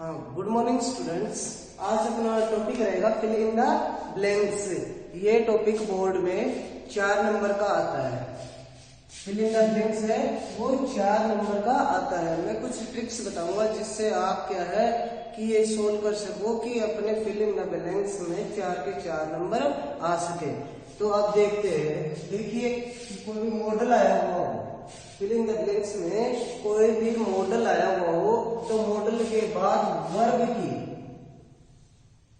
हाँ, good morning students. आज अपना टॉपिक रहेगा फिल इन द ब्लैंक्स। ये टॉपिक बोर्ड में 4 नंबर का आता है। फिल इन द ब्लैंक्स है वो 4 नंबर का आता है। मैं कुछ ट्रिक्स बताऊंगा जिससे आप क्या है कि ये सोल्व कर सको कि अपने फिल इन द ब्लैंक्स में 4 के 4 नंबर आ सके। तो आप देखते हैं, देखिए कोई भी मॉडल आया हुआ हो, फिल इन द ब्लैंक्स में कोई भी मॉडल आया हुआ हो तो मॉडल के बाद वर्ब की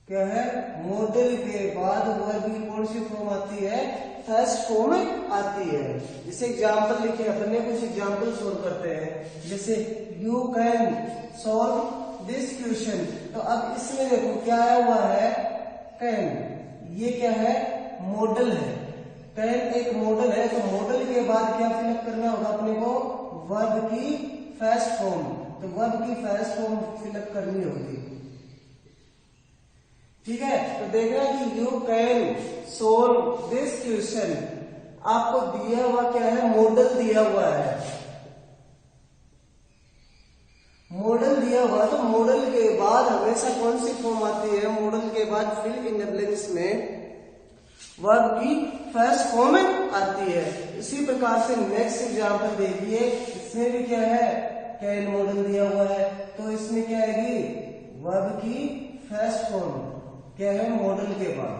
क्या है, मॉडल के बाद वर्ब की कौन सी फॉर्म आती है, फर्स्ट फॉर्म आती है। जैसे एग्जांपल लिखे, अपने कुछ एग्जांपल सोल्व करते हैं। जैसे you can solve this question. तो अब इसमें देखो क्या आया हुआ है, कैन। ये क्या है, मॉडल है। कैन एक मॉडल है, तो मॉडल के बाद क्या फिलअप करना होगा अपने को, वर्ब की फर्स्ट फॉर्म। तो वर्ब की फर्स्ट फॉर्म फिलअप करनी होगी, ठीक है। तो देखना कि you can solve this question, आपको दिया हुआ क्या है, मॉडल दिया हुआ है। मॉडल दिया हुआ, तो मॉडल के बाद हमेशा कौन सी फॉर्म आती है, मॉडल के बाद फिल इन द ब्लैंक्स में वर्ब की फर्स्ट फॉर्म आती है। इसी प्रकार से नेक्स्ट एग्जांपल देखिए, इसमें भी क्या है, कैन मॉडल दिया हुआ है, तो इसमें क्या आएगी, वर्ब की फर्स्ट फॉर्म क्या है, मॉडल के बाद।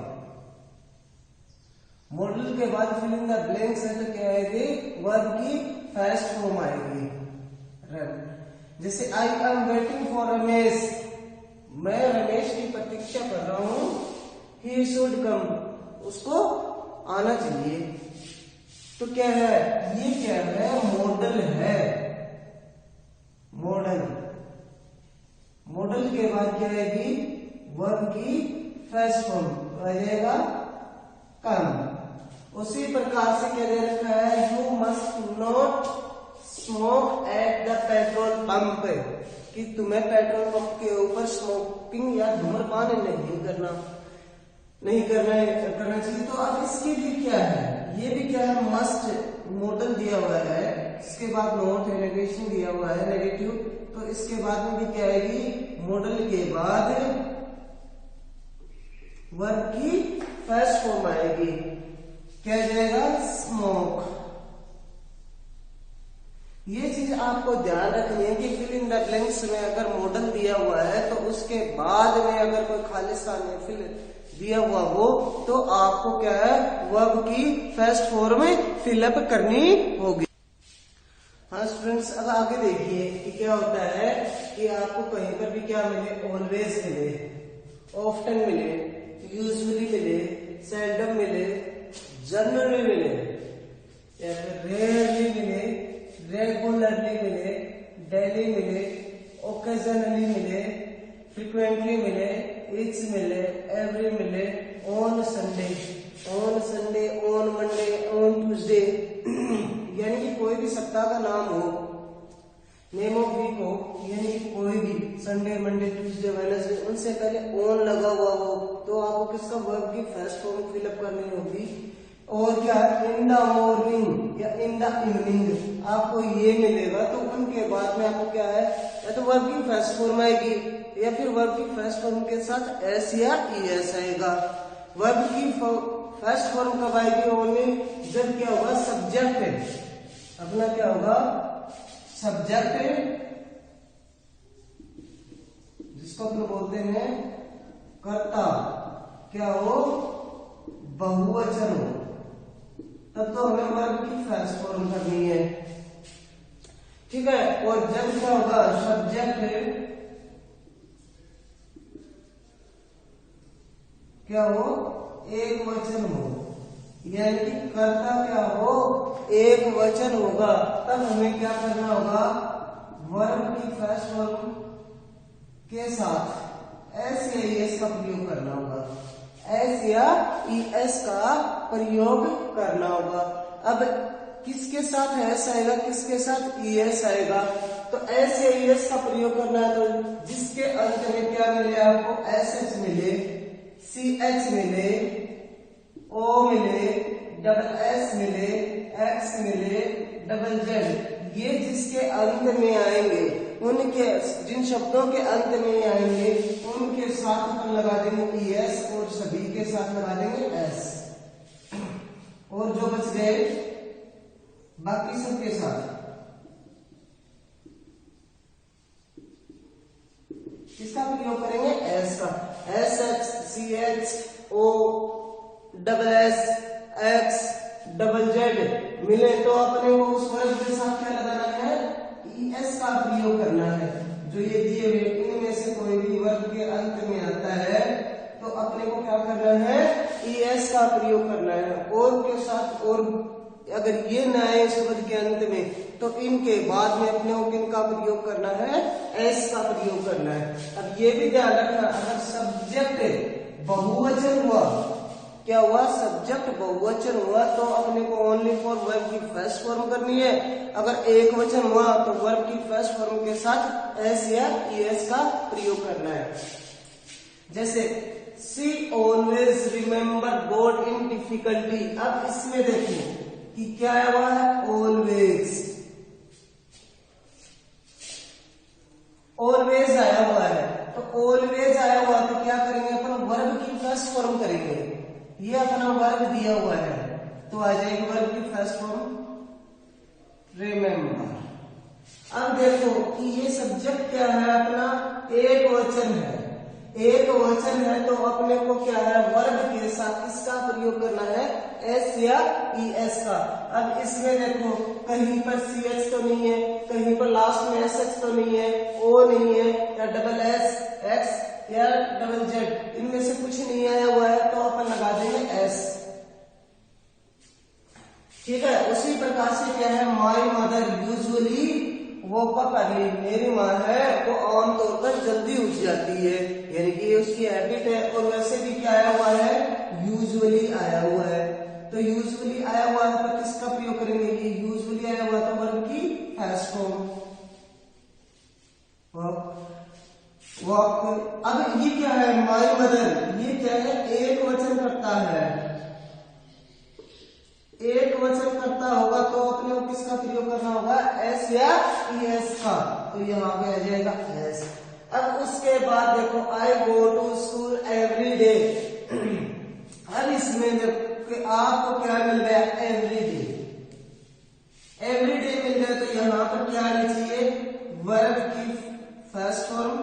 मॉडल के बाद फिल इन द ब्लैंक्स है तो क्या आएगी, वर्ब की फर्स्ट फॉर्म आएगी, रन। जैसे I am waiting for Ramesh, मैं रमेश की प्रतीक्षा कर रहा हूं। ही शुड कम, उसको आना चाहिए। तो क्या है, ये क्या है, मॉडल है। मॉडल, मॉडल के बाद क्या आएगी, वर्ब की फर्स्ट फॉर्म आ जाएगा कम। उसी प्रकार से क्या दे रखा है, you must not smoke at the petrol pump, कि तुम्हें पेट्रोल पंप के ऊपर स्मोकिंग या धूम्रपान नहीं करना चाहिए। तो अब इसके लिए क्या है, ये भी क्या है, मस्ट मॉडल दिया हुआ है, इसके बाद नोट है, नेगेशन दिया हुआ है, नेगेटिव। तो इसके बाद में भी क्या आएगी, मॉडल के बाद वर्ब की फर्स्ट फॉर्म आएगी, क्या जाएगा, स्मोक। ये चीज आपको ध्यान रखनी है कि फिल इन द ब्लैंक्स में अगर मॉडल दिया हुआ है तो उसके बाद में अगर कोई खाली स्थान में फिल दिया हुआ हो तो आपको क्या है, वर्ब की फर्स्ट फॉर्म फिलअप करनी होगी। हाँ स्टूडेंट्स, अब आगे देखिए कि क्या होता है कि आपको कहीं पर भी क्या मिले, ऑलवेज मिले, ऑफ्टन मिले, यूजुअली मिले, सेल्डम मिले, जनरली मिले, या फिर रेयरली मिले, रेगुलरली मिले, डेली मिले, ओकेजनली मिले, फ्रीक्वेंटली मिले, ईच मिले, एवरी मिले, on Sunday, on Monday, on Tuesday. यानी कि कोई भी सप्ताह का नाम हो, नेम ऑफ वीक हो, यानी कि कोई भी संडे, मंडे, ट्यूसडे, वेडनेसडे, उनसे पहले ऑन लगा हुआ हो तो आपको किसका, वर्ब की फर्स्ट फॉर्म फिलअप करनी होगी। और क्या, इन द मॉर्निंग या इन द इवनिंग, आपको ये मिलेगा तो उनके बाद में आपको क्या है, या तो वर्ब की फर्स्ट फॉर्म आएगी या फिर वर्ब की फर्स्ट फॉर्म के साथ एस या ईएस आएगा। वर्ब की फर्स्ट फॉर्म कब आएगी, ओनली जब क्या होगा, सब्जेक्ट अपना क्या होगा, सब्जेक्ट जिसको अपन बोलते हैं कर्ता, क्या हो, बहुवचन हो, तब तो हमें वर्ब की फर्स्ट फॉर्म करनी है, ठीक है। और जब क्या होगा, सब्जेक्ट क्या हो, एक वचन हो, यानी कि कर्ता क्या हो, एक वचन होगा, तब हमें क्या करना होगा, वर्ब की फर्स्ट फॉर्म के साथ एस या ईएस का प्रयोग करना होगा, एस या ईएस का प्रयोग करना होगा। अब किसके साथ एस आएगा, किसके साथ ईएस आएगा, तो एस या ईएस का प्रयोग करना है तो जिसके अंत में क्या मिले आपको, एस एच मिले, सी एच मिले, ओ मिले, डबल एस मिले, एक्स मिले, डबल जेड, ये जिसके अंत में आएंगे उनके जिन शब्दों के अंत में आएंगे उनके साथ अपन लगा देंगे एस और सभी के साथ लगा देंगे एस, और जो बच गए बाकी सबके साथ किसका प्रयोग करेंगे? एस का। S H C H O double S X double Z मिले तो अपने को उस वर्ग के साथ क्या लगाना है? एस का प्रयोग करना है। जो ये दिए हुए इनमें से कोई भी वर्ग के अंत में आता है तो अपने को क्या करना है? एस का प्रयोग करना है। और के साथ और अगर ये न आए इस वर्ग के अंत में तो इनके बाद में अपने को किनका प्रयोग करना है? एस का प्रयोग करना है। अब ये भी ध्यान रखना, अगर सब्जेक्ट बहुवचन हुआ, क्या हुआ? सब्जेक्ट बहुवचन हुआ तो अपने को ओनली फॉर वर्ब की फर्स्ट फॉर्म करनी है। अगर एक वचन हुआ तो वर्ब की फर्स्ट फॉर्म के साथ एस या एस का प्रयोग करना है। जैसे she always remember God in difficulty. अब इसमें देखिए कि क्या हुआ है? ऑलवेज, ऑलवेज आया हुआ है। तो ऑलवेज आया हुआ तो क्या करेंगे अपन? वर्ब की फर्स्ट फॉर्म करेंगे। ये अपना वर्ब दिया हुआ है तो आ जाएगी वर्ब की फर्स्ट फॉर्म रिमेम्बर। अब देखो कि ये सब्जेक्ट क्या है अपना? एक वचन है। एक वचन है तो अपने को क्या है? वर्ब के साथ इसका प्रयोग करना है एस या ई एस का। अब इसमें देखो कहीं पर सी एच तो नहीं है, कहीं पर लास्ट में एस एच तो नहीं है, ओ नहीं है, या डबल एस एक्स या डबल जेड, इनमें से कुछ नहीं आया हुआ है तो अपन लगा देंगे एस। ठीक है। उसी प्रकार से क्या है? माई मदर यूजुअली वो पकड़ी, मेरी माँ है वो आमतौर पर जल्दी उठ जाती है, यानी कि उसकी हैबिट है। और वैसे भी क्या आया हुआ है? यूजुअली आया हुआ है। तो यूजुअली आया हुआ है तो किसका प्रयोग करेंगे? ये यूजुअली आया हुआ तो वर्ब की फर्स्ट फॉर्म वॉक। अब ये क्या है? माई मदर, ये क्या है? एक वचन करता है। एक वचन करता होगा तो अपने को किसका प्रयोग करना होगा? एस या ई एस का। तो यहाँ पे आ जाएगा एस। अब उसके बाद देखो I go to school every day. अब इसमें देखो आपको क्या मिल गया? Every day. एवरी डे मिल गया तो यहाँ पर क्या आनी चाहिए? वर्ब की फर्स्ट फॉर्म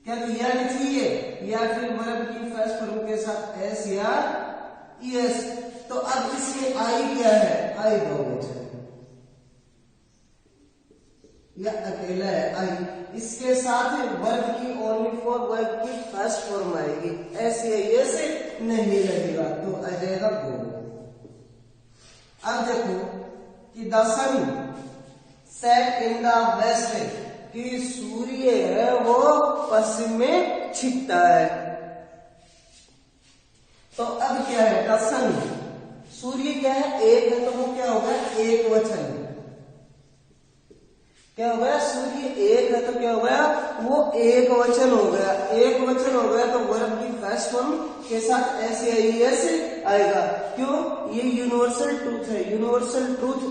क्या आनी चाहिए? या फिर वर्ब की फर्स्ट फॉर्म के साथ एस या ई एस। तो अब इसमें आई क्या है? आई बहुवचन या अकेला है आई। इसके साथ वर्ब की ओनली फॉर वर्ब की फर्स्ट फॉर्म आएगी, ऐसे ऐसे नहीं लगेगा तो आ जाएगा गो। अब देखो कि the sun set in the west, कि सूर्य है वो पश्चिम में छिपता है। तो अब क्या है? द सन, सूर्य क्या है? एक है तो वो क्या होगा? एक वचन। क्या हो गया? सूर्य एक है तो क्या हो गया? वो एक वचन हो गया। एक वचन हो गया तो वर्ब की फर्स्ट फॉर्म के साथ एस या ई एस आएगा। क्यों? ये यूनिवर्सल ट्रूथ है। यूनिवर्सल ट्रूथ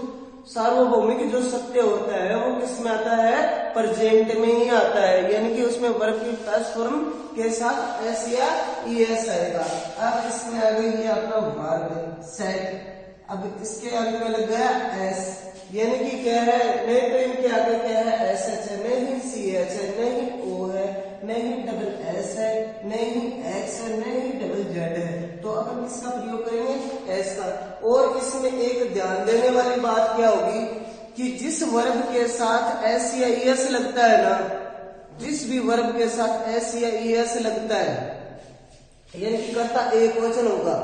सार्वभौमिक जो सत्य होता है वो किस में आता है? प्रेजेंट में ही आता है, यानी कि उसमें वर्ब की फर्स्ट फॉर्म के साथ एस या ई एस आएगा। अब इसमें आ गई ये अपना वर्ब सेट। अब इसके अंत में लग गया एस, यानी कि क्या है? नहीं तो इनके आगे क्या है? एस एच है, नहीं सी एच है, नहीं ओ है, नहीं डबल एस है, नहीं एक्स है, नहीं डबल जेड है। तो अपन किसका प्रयोग करेंगे? एस का। और इसमें एक ध्यान देने वाली बात क्या होगी कि जिस वर्ब के साथ एस या ई एस लगता है ना, जिस भी वर्ब के साथ एस या ई एस लगता है, यानी कि कर्ता एक वचन होगा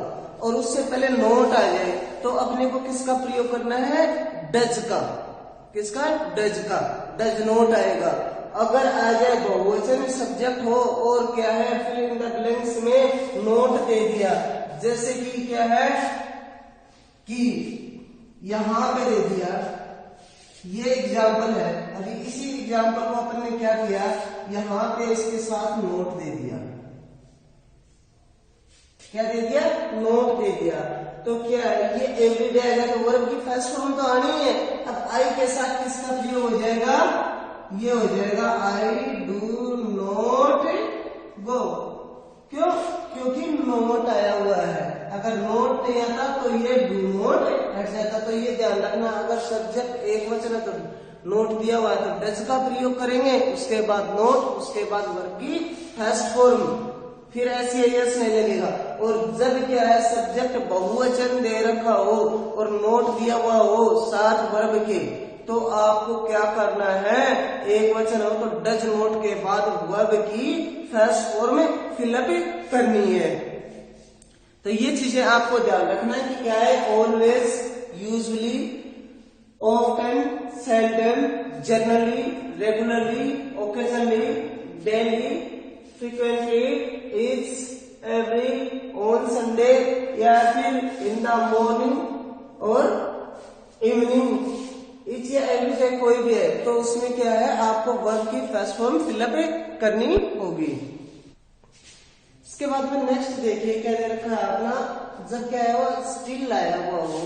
और उससे पहले नोट आ जाए तो अपने को किसका प्रयोग करना है? डज का। किसका? डज का। डज नोट आएगा। अगर आ जाए बहुवचन सब्जेक्ट हो और क्या है? फिल इन द ब्लैंक्स में नोट दे दिया, जैसे कि क्या है कि यहां पे दे दिया। ये एग्जाम्पल है। अभी इसी एग्जाम्पल को अपन ने क्या किया? यहां पे इसके साथ नोट दे दिया। क्या दे दिया? नोट दे दिया। तो क्या है? ये एवरीडे आएगा तो वर्ब की फर्स्ट फॉर्म तो आनी है। अब आई के साथ किसका प्रयोग हो जाएगा? ये हो जाएगा आई डू नॉट गो। क्यों? क्योंकि नोट आया हुआ है। अगर नोट नहीं आता तो ये डू नॉट हट जाता। तो ये ध्यान रखना, अगर सब्जेक्ट एक वचन है तो नोट दिया हुआ है तो डज का प्रयोग करेंगे, उसके बाद नोट, उसके बाद वर्ब की फर्स्ट फॉर्म, फिर ऐसी यस नहीं लगेगा। और जब क्या है सब्जेक्ट बहुवचन दे रखा हो और नोट दिया हुआ हो साथ वर्ब के, तो आपको क्या करना है, एक वचन हो तो डज नोट के बाद वर्ब की फर्स्ट फॉर्म फिलअप करनी है। तो ये चीजें आपको ध्यान रखना है कि क्या है, always, usually, often, seldom, generally, regularly, occasionally, daily, frequently, it's, every, on Sunday, या फिर इन द मॉर्निंग और इवनिंग। इट्स या एवरी चाहे कोई भी है तो उसमें क्या है आपको वर्ब की फर्स्ट फॉर्म फिलअप करनी होगी। इसके बाद में नेक्स्ट देखिए क्या दे रखा है अपना, जब क्या है वो स्टिल आया हुआ हो,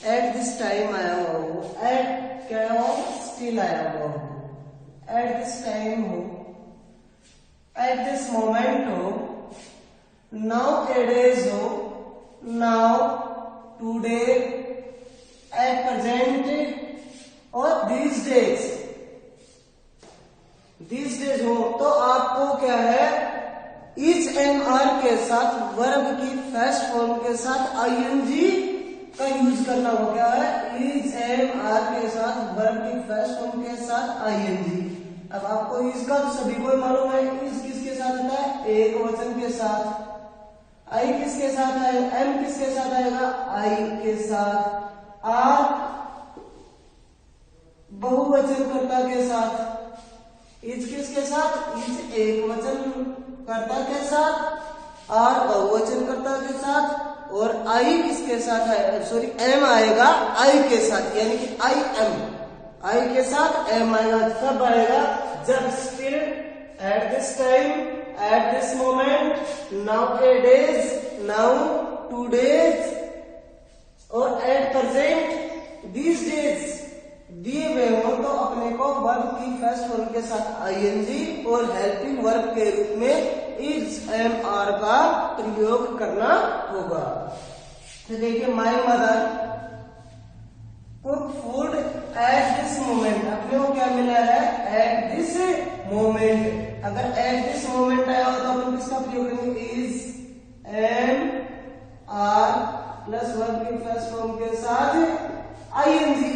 एट दिस टाइम आया हुआ हो, एट क्या है वो स्टिल आया हुआ हो, एट दिस टाइम हो, एट दिस मोमेंट हो, नाउ एडेज हो, नाउ, टूडे, एट प्रेजेंट और these days हो, तो आपको क्या है इज एम आर के साथ वर्ब की फर्स्ट फॉर्म के साथ आईएनजी का यूज करना हो। क्या है, इज एम आर के साथ वर्ब की फर्स्ट फॉर्म के साथ आईएनजी। अब आपको इसका तो सभी को मालूम है, इज किसके साथ आता है, एक वचन के साथ। आई किसके साथ आएगा, एम किसके साथ आएगा, आई के साथ। आर बहुवचन कर्ता के साथ। इज किसके साथ, इज एक वचन कर्ता के साथ, आर बहुवचन कर्ता के साथ, और आई किसके साथ है, सॉरी एम आएगा आई के साथ, यानी कि आई एम, आई के साथ एम आएगा। कब आएगा, जब still, at this time, eight this moment, now A days, now two days और एट प्रेजेंट, दीज डेज दिए हुए हो तो अपने को वर्ब की फर्स्ट फॉर्म के साथ आईएनजी और हेल्पिंग वर्ब के रूप में इज एम आर का प्रयोग करना होगा। तो देखिए, my mother cook food at this moment, अपने को क्या मिला है, एट दिस मोमेंट। अगर एट दिस मोमेंट आया हो तो अपन किसका प्रयोग करेंगे, is am are plus verb की फर्स्ट फॉर्म के साथ आईएनजी।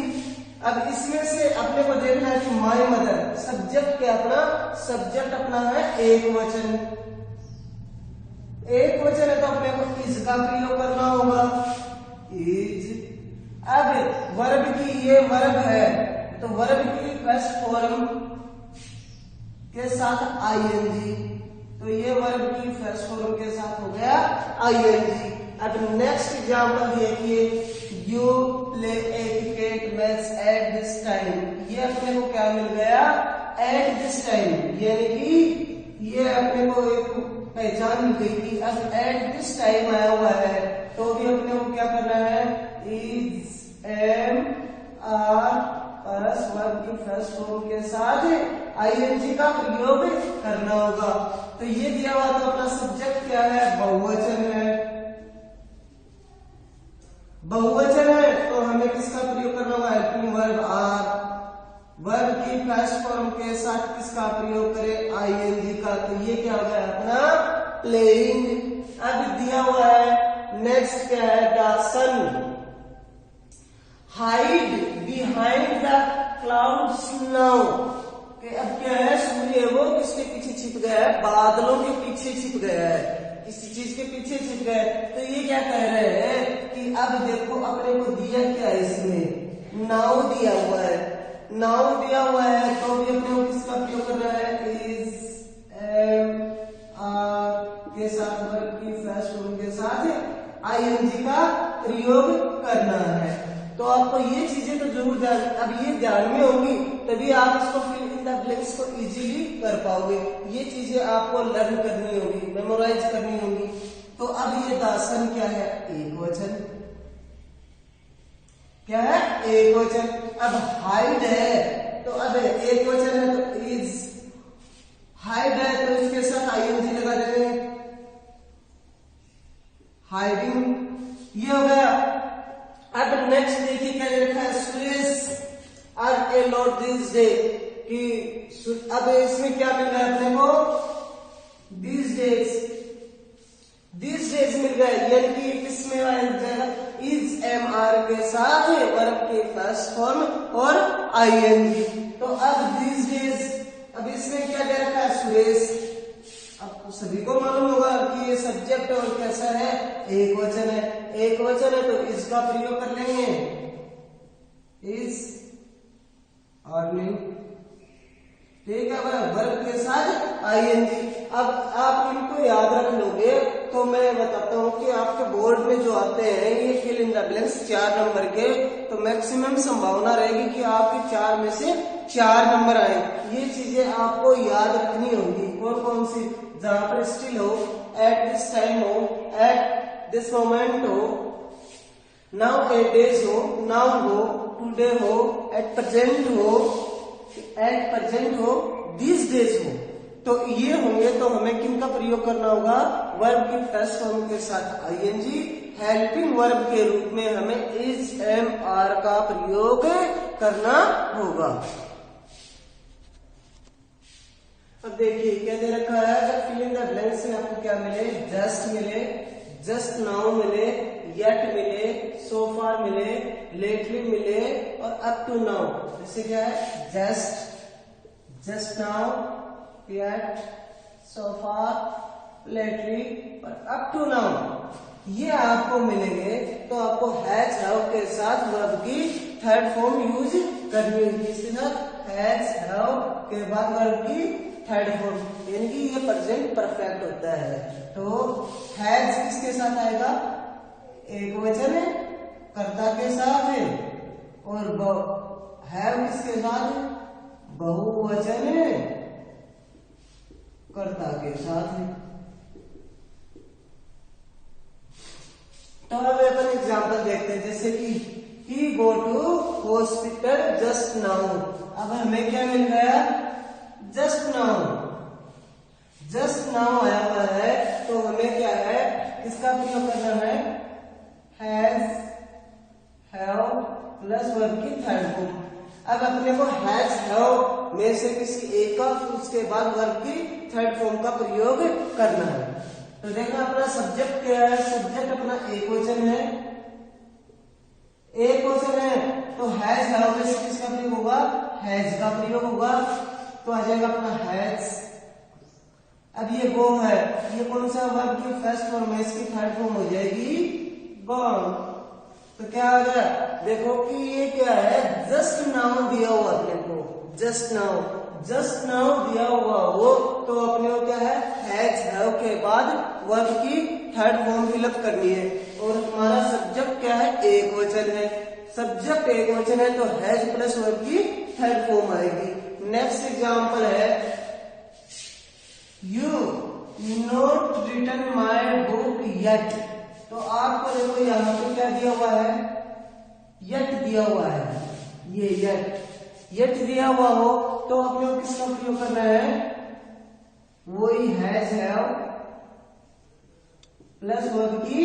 अब इसमें से अपने को देखना है कि माय मदर सब्जेक्ट क्या, अपना सब्जेक्ट अपना है एक वचन, एक वचन है तो अपने को इज का प्रयोग करना होगा, इज। अब वर्ब की, ये वर्ब है तो वर्ब की फर्स्ट फॉर्म के साथ आईएनजी, तो ये वर्ब की फर्स्ट फॉर्म के साथ हो गया आईएनजी। अब नेक्स्ट एग्जांपल देखिए, you play A cricket match at this time, ये अपने को क्या मिल गया, एट दिस टाइम, यानी कि ये अपने को एक पहचान मिल गई कि अब एट दिस टाइम आया हुआ है तो भी अपने को क्या करना है, is am are plus verb की फर्स्ट फॉर्म के साथ आईएनजी का प्रयोग करना होगा। तो ये दिया हुआ तो अपना सब्जेक्ट क्या है, बहुवचन है, बहुवचन है तो हमें किसका प्रयोग करना होगा, हेल्पिंग वर्ब आर। वर्ब की फर्स्ट फॉर्म के साथ किसका प्रयोग करें, आईएनजी का। तो ये क्या हो गया अपना प्लेइंग। अब दिया हुआ है नेक्स्ट क्या है, the sun hide behind the clouds now. अब क्या है, सूर्य वो किसके पीछे छिप गया है, बादलों के पीछे छिप गया है, किसी चीज के पीछे छिप गए। तो ये क्या कह रहे हैं कि अब देखो अपने को दिया क्या है, इसमें नाउ दिया हुआ है, नाउ दिया हुआ है तो भी अपने को किसका प्रयोग कर रहा है, इज एम आर के साथ वर्ब की फर्स्ट फॉर्म के साथ आईएनजी का प्रयोग करना है। तो आपको ये चीजें तो जरूर ध्यान, अब ये ध्यान में होंगी तभी आप इसको फिल इन द ब्लैंक्स को इजीली कर पाओगे। ये चीजें आपको लर्न करनी होगी, मेमोराइज करनी होगी। तो अब ये दासन क्या है, एक वचन, क्या है, एक वचन। अब हाइड है तो अब एक वचन है तो इज हाइड है तो इसके साथ आईएनजी लगा देंगे, हाइडिंग, ये हो गया। अब नेक्स्ट देखिए क्या लिखा है, Suresh are a lot this day, कि अब इसमें क्या मिल रहा है अपने को, दिस डेज मिल गया, यानी कि किसमें आएगा, इज एम आर के साथ वर्ब के फर्स्ट फॉर्म और आईएनजी। तो अब दिस डेज, अब इसमें क्या दे रखा है, सुरेश। अब सभी को मालूम होगा कि ये सब्जेक्ट और कैसा है, एक वचन है, एक वचन है तो इसका प्रयोग कर लेंगे, इज अर्निंग, ठीक है, वर्ब के साथ आईएनजी। अब आप इनको याद रख लोगे तो मैं बताता हूँ कि आपके बोर्ड में जो आते हैं ये fill in the blanks 4 number के, तो मैक्सिमम संभावना रहेगी कि आपके 4 में से 4 नंबर आए। ये चीजें आपको याद रखनी होगी, कौन कौन सी, जहां पर स्टिल हो, एट दिस टाइम हो, एट दिस मोमेंट हो, नाउ ए डेज हो, नाउ हो, टुडे हो, एट प्रेजेंट हो, एट प्रेजेंट हो, दिस डेज हो। तो ये होंगे तो हमें किन का प्रयोग करना होगा, वर्ब की फर्स्ट फॉर्म के साथ आईएनजी, हेल्पिंग वर्ब के रूप में हमें इज एम आर का प्रयोग करना होगा। अब देखिए क्या दे रखा है, अगर फिल इन द ब्लैंक्स में आपको क्या मिले, जस्ट मिले, जस्ट नाउ मिले, येट मिले, सो फार मिले, लेटली मिले और अप टू नाउ। जैसे क्या है, जस्ट नाउ, येट, सो फार, लेटली और अप टू नाउ, ये आपको मिलेंगे। तो आपको हैज हैव के साथ वर्ब की थर्ड फॉर्म यूज करनी होगी, इसके साथ हैज हैव के बाद वर्ब की थर्ड फॉर्म, यानी कि ये प्रेजेंट परफेक्ट होता है। तो हैज किसके साथ आएगा, एक वचन है, कर्ता के साथ है, और हैव किसके साथ, बहुवचन है, कर्ता के साथ है। तो अब अपन एग्जाम्पल देखते हैं, जैसे कि he go to hospital just now. अब हमें क्या मिल गया, जस्ट नाउ आया हुआ है, तो हमें क्या है, किसका प्रयोग करना है, हैज हैव प्लस वर्ब की थर्ड फॉर्म। अब अपने को हैज हैव में से किसी एक का, उसके बाद वर्ब की थर्ड फॉर्म का प्रयोग करना है। तो देखना अपना सब्जेक्ट क्या है, सब्जेक्ट अपना एक वचन है, एक वचन है, तो हैज हैव में से किसका प्रयोग होगा, हैज का प्रयोग होगा, तो आ जाएगा अपना हैज। अब ये गो है, ये कौन सा वर्ब की फर्स्ट फॉर्म है, इसकी थर्ड फॉर्म हो जाएगी गॉन। तो क्या आ गया, देखो कि ये क्या है, जस्ट नाउ दिया हुआ अपने को, जस्ट नाउ दिया हुआ हो, तो अपने को क्या है, हैज हैव के बाद वर्ब की थर्ड फॉर्म फिलअप करनी है। और हमारा सब्जेक्ट क्या है, एक वचन है, सब्जेक्ट एक वचन है तो हैज प्लस वर्ब की थर्ड फॉर्म आएगी। नेक्स्ट एग्जांपल है, you not written my book yet. तो आपको देखो यहाँ पे क्या दिया हुआ है, येट दिया हुआ है, ये येट दिया हुआ हो तो अपने को किसका प्रयोग करना है, वही हैज हैव प्लस वर्ब की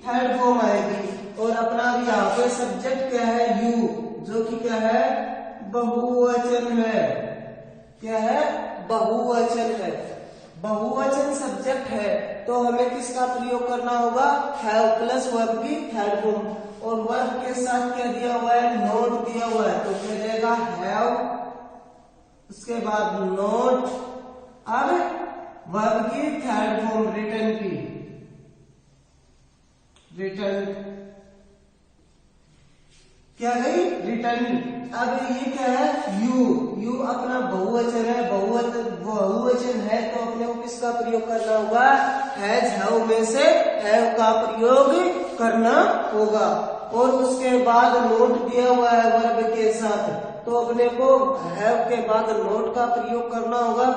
थर्ड फॉर्म आएगी। और अपना भी यहाँ पे सब्जेक्ट क्या है, यू, जो कि क्या है, बहुवचन है, क्या है, बहुवचन है, बहुवचन सब्जेक्ट है, तो हमें किसका प्रयोग करना होगा, हैव प्लस वर्ब की थर्ड फॉर्म। और वर्ब के साथ क्या दिया हुआ है, नोट दिया हुआ है, तो क्या देगा, हैव, उसके बाद नोट, अब वर्ब की थर्ड फॉर्म रिटर्न की, रिटर्न क्या गई, रिटर्न। अब ये क्या है, यू अपना बहुवचन है, बहुवचन है, तो अपने को किसका प्रयोग करना होगा, हैज हैव में से हैव का प्रयोग करना होगा। और उसके बाद नोट दिया हुआ है वर्ब के साथ, तो अपने को हैव के बाद नोट का प्रयोग करना होगा,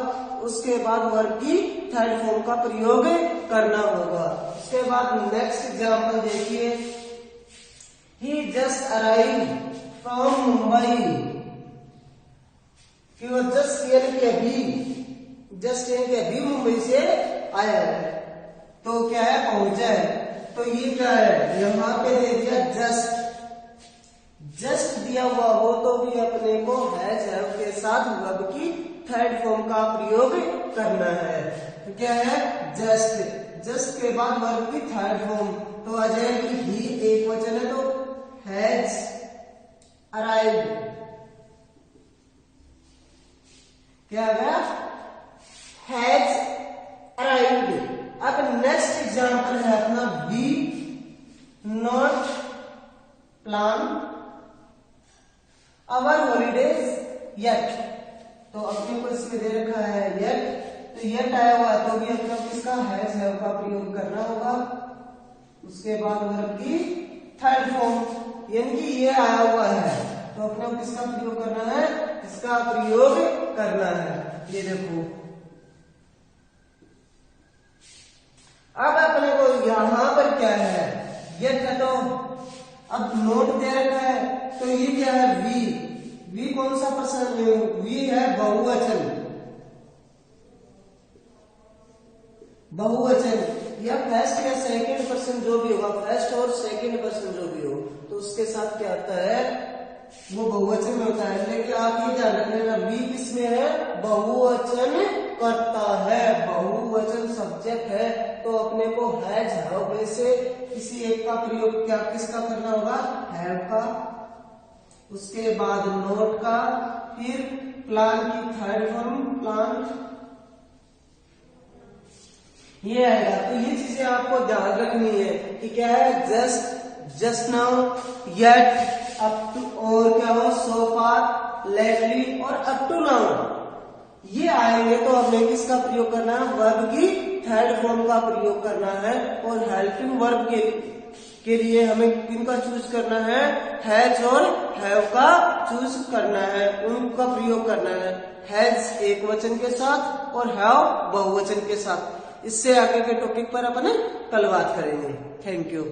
उसके बाद वर्ब की थर्ड फॉर्म का प्रयोग करना होगा। उसके बाद नेक्स्ट एग्जांपल देखिए, ही जस्ट अराइव्ड फ्रॉम मुंबई। कि वो जस्ट यानी कि अभी मुंबई से आया है, तो क्या है पहुंचा है। तो ये क्या है, यहाँ पे दे दिया जस्ट दिया हुआ हो तो भी अपने को हैज हैव के साथ वर्ब की थर्ड फॉर्म का प्रयोग करना है। तो क्या है, जस्ट के बाद वर्ब की थर्ड फॉर्म तो आ जाएगी ही, एक वचन है तो हैज अराइव्ड, क्या आ गया, हैज अराइव्ड। अब नेक्स्ट एग्जांपल है अपना we not plan our holidays yet. तो अपने को इसमें दे रखा है येट, तो येट आया हुआ है तो भी अपने को इसका हैज हैव का प्रयोग करना होगा। उसके बाद वर्ब की थर्ड फॉर्म, यानी कि ये आया हुआ है तो अपने को किसका प्रयोग करना है, इसका प्रयोग करना है। ये देखो अब अपने को यहां पर क्या है, ये तो अब नोट दे रखा है तो ये क्या है, वी कौन सा पर्सन, वी है बहुवचन या फर्स्ट या सेकंड पर्सन जो भी होगा, फर्स्ट और सेकंड पर्सन जो भी हो तो उसके साथ क्या आता है, वो बहुवचन में होता है। लेकिन आप ये ध्यान रखना वी किसमें है, बहुवचन करता है, बहुवचन सब्जेक्ट है तो अपने को हैज हैव में से किसी एक का प्रयोग क्या किसका करना होगा, हैव का, उसके बाद नोट का, फिर प्लान की थर्ड फॉर्म प्लान, ये आएगा। तो ये चीजें आपको ध्यान रखनी है कि क्या है, just now, yet, up to, और क्या हुआ, सो फार, लेटली और अप टू नाउ, ये आएंगे तो हमें किसका प्रयोग करना है, वर्ब की थर्ड फॉर्म का प्रयोग करना है। और हेल्पिंग वर्ब के लिए हमें किनका चूज करना है, हैज और हैव का चूज करना है, उनका प्रयोग करना है। हैज एक वचन के साथ और हैव बहुवचन के साथ। इससे आगे के टॉपिक पर अपन कल बात करेंगे। Thank you.